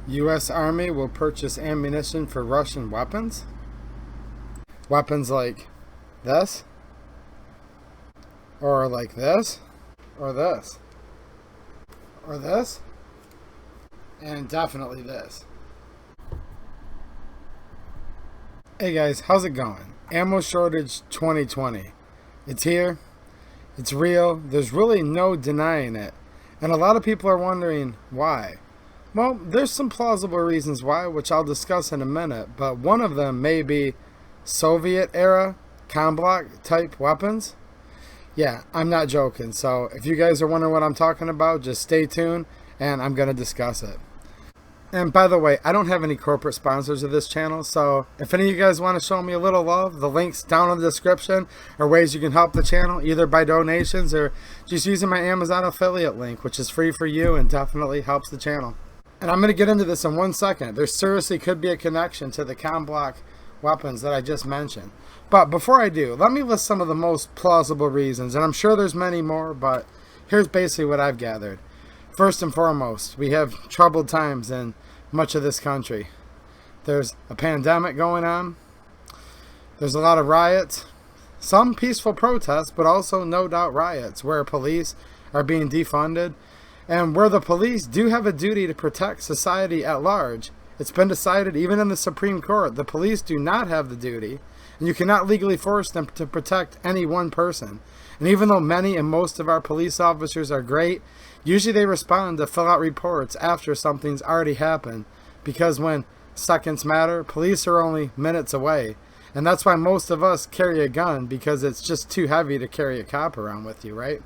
U.S. Army will purchase ammunition for Russian weapons. Weapons like this, or like this, or this, or this, and definitely this. Hey guys, how's it going? Ammo shortage 2020. It's here. It's real. There's really no denying it. And a lot of people are wondering why. Well, there's some plausible reasons why, which I'll discuss in a minute, but one of them may be Soviet-era Combloc type weapons. Yeah, I'm not joking, so if you guys are wondering what I'm talking about, just stay tuned, and I'm going to discuss it. And by the way, I don't have any corporate sponsors of this channel, so if any of you guys want to show me a little love, the links down in the description are ways you can help the channel, either by donations or just using my Amazon affiliate link, which is free for you and definitely helps the channel. And I'm going to get into this in 1 second. There seriously could be a connection to the Combloc weapons that I just mentioned. But before I do, let me list some of the most plausible reasons, and I'm sure there's many more, but here's basically what I've gathered. First and foremost, we have troubled times in much of this country. There's a pandemic going on. There's a lot of riots. Some peaceful protests, but also no doubt riots where police are being defunded. And where the police do have a duty to protect society at large, it's been decided even in the Supreme Court, the police do not have the duty, and you cannot legally force them to protect any one person. And even though many and most of our police officers are great, usually they respond to fill out reports after something's already happened, because when seconds matter, police are only minutes away. And that's why most of us carry a gun, because it's just too heavy to carry a cop around with you, right?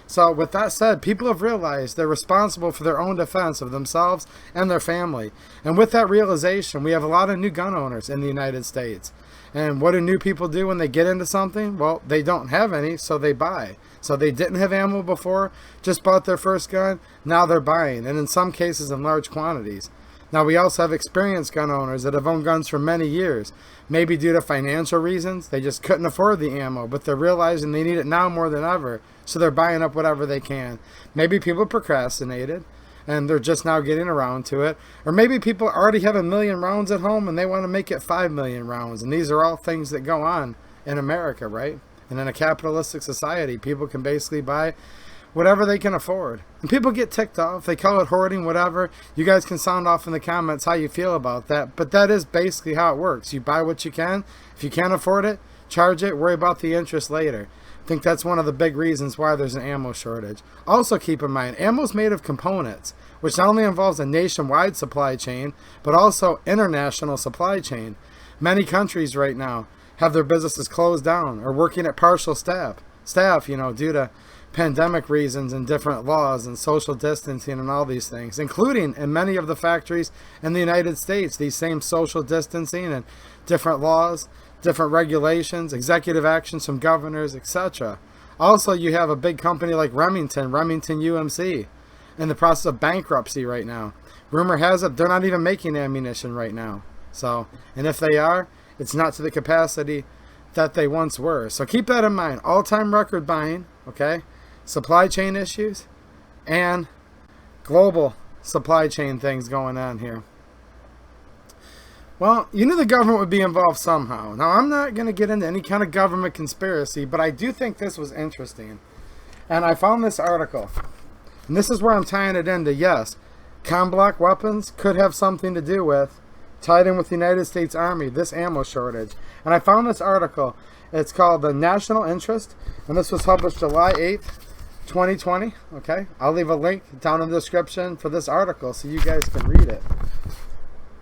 So with that said, people have realized they're responsible for their own defense of themselves and their family. And with that realization, we have a lot of new gun owners in the United States. And what do new people do when they get into something? Well, they don't have any, so they buy. So they didn't have ammo before, just bought their first gun, now they're buying, and in some cases in large quantities. Now we also have experienced gun owners that have owned guns for many years. Maybe due to financial reasons, they just couldn't afford the ammo, but they're realizing they need it now more than ever, so they're buying up whatever they can. Maybe people procrastinated, and they're just now getting around to it. Or maybe people already have 1 million rounds at home, and they want to make it 5 million rounds. And these are all things that go on in America, right? And in a capitalistic society, people can basically buy whatever they can afford. And people get ticked off. They call it hoarding, whatever. You guys can sound off in the comments how you feel about that. But that is basically how it works. You buy what you can. If you can't afford it, charge it. Worry about the interest later. I think that's one of the big reasons why there's an ammo shortage. Also keep in mind, ammo is made of components, which not only involves a nationwide supply chain, but also international supply chain. Many countries right now have their businesses closed down or working at partial staff, due to pandemic reasons and different laws and social distancing and all these things, including in many of the factories in the United States, these same social distancing and different laws, different regulations, executive actions from governors, etc. Also, you have a big company like Remington UMC, in the process of bankruptcy right now. Rumor has it they're not even making ammunition right now. So, and if they are, it's not to the capacity that they once were. So keep that in mind. All-time record buying, okay? Supply chain issues and global supply chain things going on here. Well, you knew the government would be involved somehow. Now, I'm not going to get into any kind of government conspiracy, but I do think this was interesting. And I found this article. And this is where I'm tying it into, yes, Combloc weapons could have something to do with, tied in with the United States Army, this ammo shortage. And I found this article. It's called The National Interest, and this was published July 8th, 2020. Okay, I'll leave a link down in the description for this article so you guys can read it.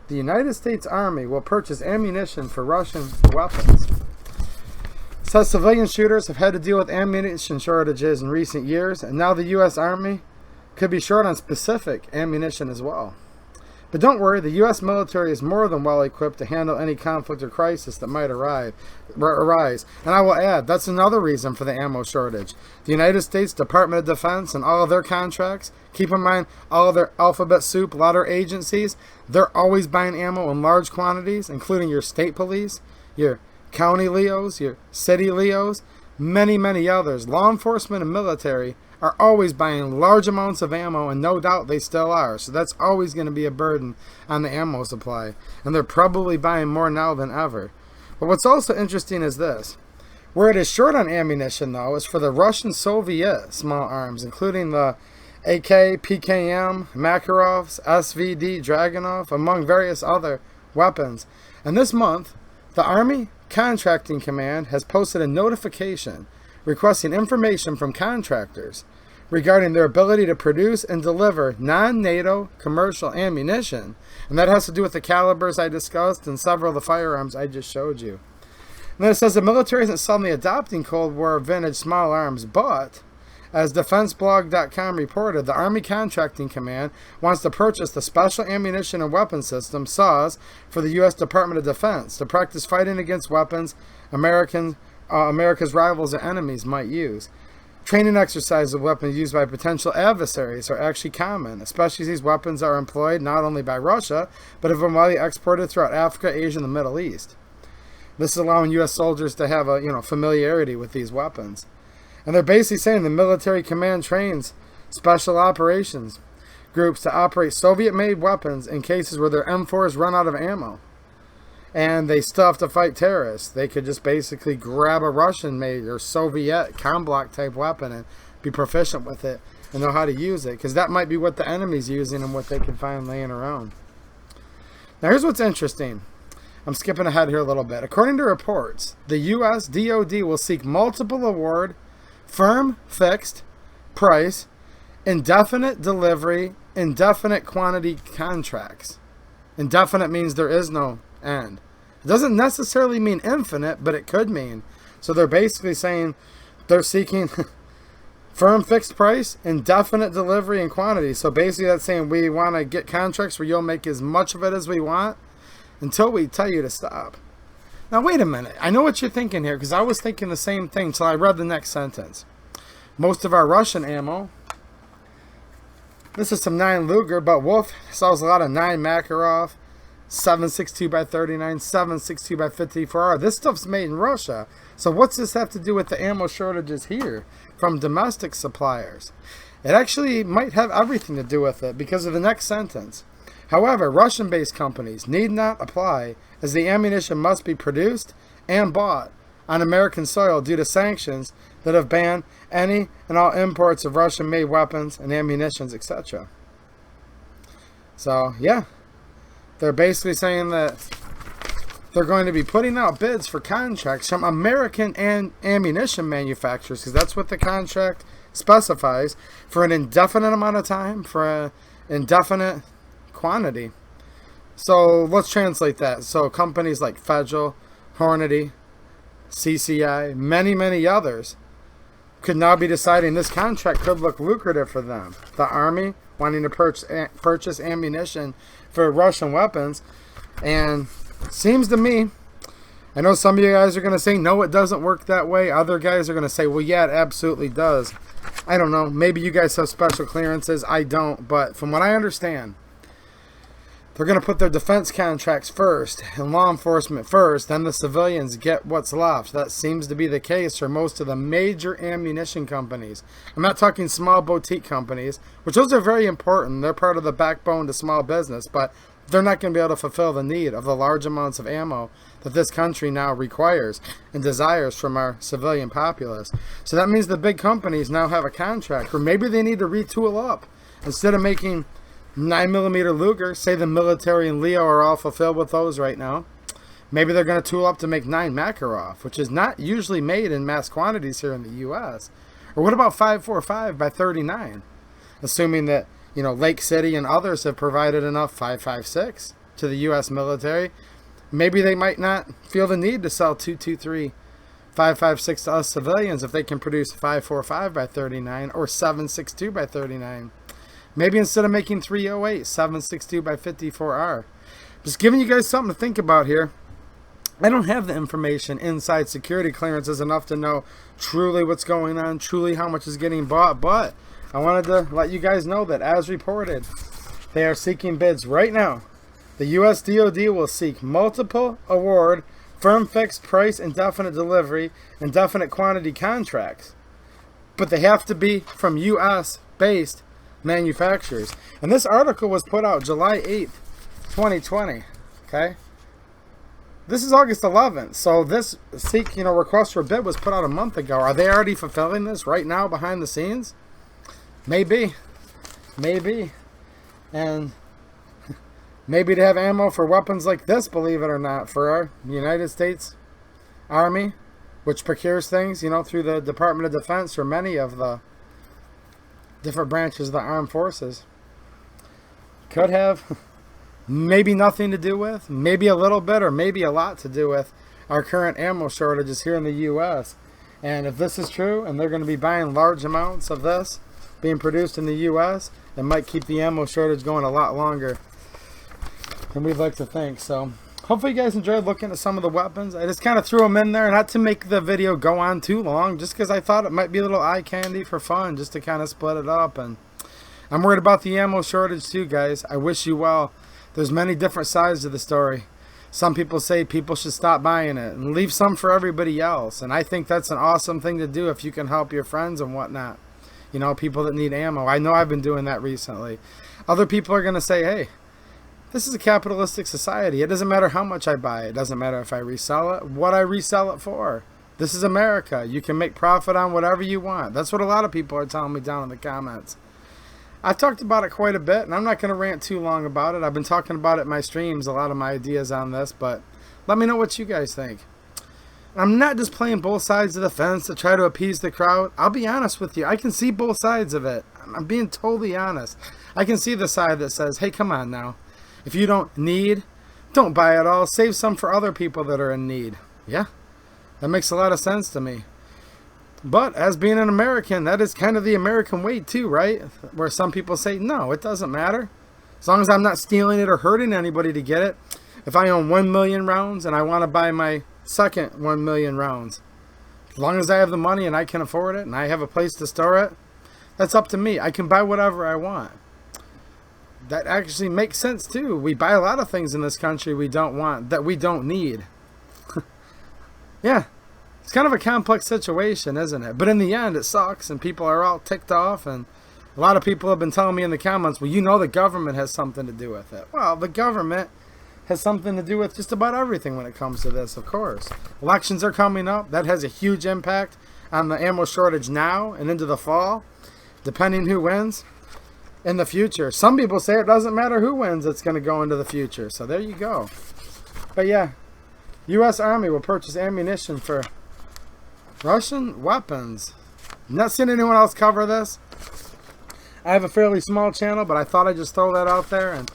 The United States Army will purchase ammunition for Russian weapons. It says civilian shooters have had to deal with ammunition shortages in recent years, and now the U.S. Army could be short on specific ammunition as well. But don't worry, the U.S. military is more than well equipped to handle any conflict or crisis that might arise. And I will add, that's another reason for the ammo shortage. The United States Department of Defense and all of their contracts, keep in mind all of their alphabet soup letter agencies, they're always buying ammo in large quantities, including your state police, your county LEOs, your city LEOs, many, many others. Law enforcement and military are always buying large amounts of ammo, and no doubt they still are. So that's always going to be a burden on the ammo supply. And they're probably buying more now than ever. But what's also interesting is this. Where it is short on ammunition, though, is for the Russian-Soviet small arms, including the AK, PKM, Makarovs, SVD, Dragunov, among various other weapons. And this month, the Army Contracting Command has posted a notification requesting information from contractors regarding their ability to produce and deliver non-NATO commercial ammunition. And that has to do with the calibers I discussed and several of the firearms I just showed you. And then it says the military isn't suddenly adopting Cold War vintage small arms, but as DefenseBlog.com reported, the Army Contracting Command wants to purchase the Special Ammunition and Weapons System, SAWS, for the U.S. Department of Defense to practice fighting against weapons America's rivals and enemies might use. Training exercises of weapons used by potential adversaries are actually common, especially as these weapons are employed not only by Russia, but have been widely exported throughout Africa, Asia, and the Middle East. This is allowing U.S. soldiers to have a familiarity with these weapons. And they're basically saying the military command trains special operations groups to operate Soviet-made weapons in cases where their M4s run out of ammo. And they still have to fight terrorists. They could just basically grab a Russian-made or Soviet Combloc type weapon and be proficient with it and know how to use it. Because that might be what the enemy's using and what they can find laying around. Now here's what's interesting. I'm skipping ahead here a little bit. According to reports, the U.S. DoD will seek multiple award, firm, fixed, price, indefinite delivery, indefinite quantity contracts. Indefinite means there is no end. It doesn't necessarily mean infinite, but it could mean. So they're basically saying they're seeking firm fixed price, indefinite delivery, and quantity. So basically that's saying we want to get contracts where you'll make as much of it as we want until we tell you to stop. Now wait a minute. I know what you're thinking here, because I was thinking the same thing until I read the next sentence. Most of our Russian ammo, this is some 9 Luger, but Wolf sells a lot of 9 Makarov, 7.62 by 39, 7.62 by 54R. This stuff's made in Russia. So what's this have to do with the ammo shortages here from domestic suppliers? It actually might have everything to do with it because of the next sentence. However, Russian-based companies need not apply, as the ammunition must be produced and bought on American soil due to sanctions that have banned any and all imports of Russian-made weapons and ammunitions, etc. So, yeah. They're basically saying that they're going to be putting out bids for contracts from American ammunition manufacturers, because that's what the contract specifies, for an indefinite amount of time, for an indefinite quantity. So let's translate that. So companies like Federal, Hornady, CCI, many others could now be deciding this contract could look lucrative for them. The Army wanting to purchase ammunition for Russian weapons, and it seems to me, I know some of you guys are going to say, no, it doesn't work that way. Other guys are going to say, well, yeah, it absolutely does. I don't know. Maybe you guys have special clearances. I don't. But from what I understand, they're going to put their defense contracts first and law enforcement first, then the civilians get what's left. That seems to be the case for most of the major ammunition companies. I'm not talking small boutique companies, which those are very important. They're part of the backbone to small business, but they're not going to be able to fulfill the need of the large amounts of ammo that this country now requires and desires from our civilian populace. So that means the big companies now have a contract, or maybe they need to retool up. Instead of making 9mm Luger, say the military and Leo are all fulfilled with those right now, maybe they're going to tool up to make 9 Makarov, which is not usually made in mass quantities here in the U.S. Or what about 5.45 by 39? Assuming that, Lake City and others have provided enough 5.56 to the U.S. military, maybe they might not feel the need to sell 2.23 5.56 to us civilians if they can produce 5.45 by 39 or 7.62 by 39. Maybe instead of making 308, 7.62 by 54R. Just giving you guys something to think about here. I don't have the information inside security clearances enough to know truly what's going on, truly how much is getting bought, but I wanted to let you guys know that as reported, they are seeking bids right now. The U.S. DoD will seek multiple award, firm fixed price, indefinite delivery, indefinite quantity contracts but they have to be from U.S. based manufacturers. And this article was put out July 8th, 2020. Okay, this is August 11th. So this request for bid was put out a month ago. Are they already fulfilling this right now behind the scenes? Maybe, and maybe to have ammo for weapons like this, believe it or not, for our United States Army, which procures things, through the Department of Defense for many of the different branches of the armed forces. Could have maybe nothing to do with, maybe a little bit, or maybe a lot to do with our current ammo shortages here in the U.S. And if this is true, and they're going to be buying large amounts of this being produced in the U.S., it might keep the ammo shortage going a lot longer than we'd like to think. So hopefully you guys enjoyed looking at some of the weapons. I just kind of threw them in there, not to make the video go on too long, just because I thought it might be a little eye candy for fun, just to kind of split it up. And I'm worried about the ammo shortage too, guys. I wish you well. There's many different sides to the story. Some people say people should stop buying it and leave some for everybody else. And I think that's an awesome thing to do if you can help your friends and whatnot. People that need ammo. I know I've been doing that recently. Other people are going to say, hey, this is a capitalistic society. It doesn't matter how much I buy. It doesn't matter if I resell it, what I resell it for. This is America. You can make profit on whatever you want. That's what a lot of people are telling me down in the comments. I've talked about it quite a bit, and I'm not going to rant too long about it. I've been talking about it in my streams, a lot of my ideas on this, but let me know what you guys think. I'm not just playing both sides of the fence to try to appease the crowd. I'll be honest with you. I can see both sides of it. I'm being totally honest. I can see the side that says, hey, come on now. If you don't need, don't buy it all. Save some for other people that are in need. Yeah, that makes a lot of sense to me. But as being an American, that is kind of the American way too, right? Where some people say, no, it doesn't matter. As long as I'm not stealing it or hurting anybody to get it. If I own 1 million rounds and I want to buy my second 1 million rounds, as long as I have the money and I can afford it and I have a place to store it, that's up to me. I can buy whatever I want. That actually makes sense too. We buy a lot of things in this country we don't want, that we don't need. Yeah, it's kind of a complex situation, isn't it? But in the end, it sucks and people are all ticked off. And a lot of people have been telling me in the comments, well, the government has something to do with it. Well, the government has something to do with just about everything when it comes to this, of course. Elections are coming up. That has a huge impact on the ammo shortage now and into the fall, depending who wins in the future. Some people say it doesn't matter who wins, it's going to go into the future. So there you go. But yeah, U.S. Army will purchase ammunition for Russian weapons. I'm not seeing anyone else cover this. I have a fairly small channel, but I thought I'd just throw that out there and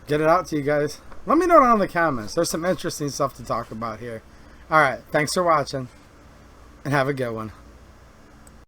get it out to you guys. Let me know down in the comments. There's some interesting stuff to talk about here. Alright, thanks for watching, and have a good one.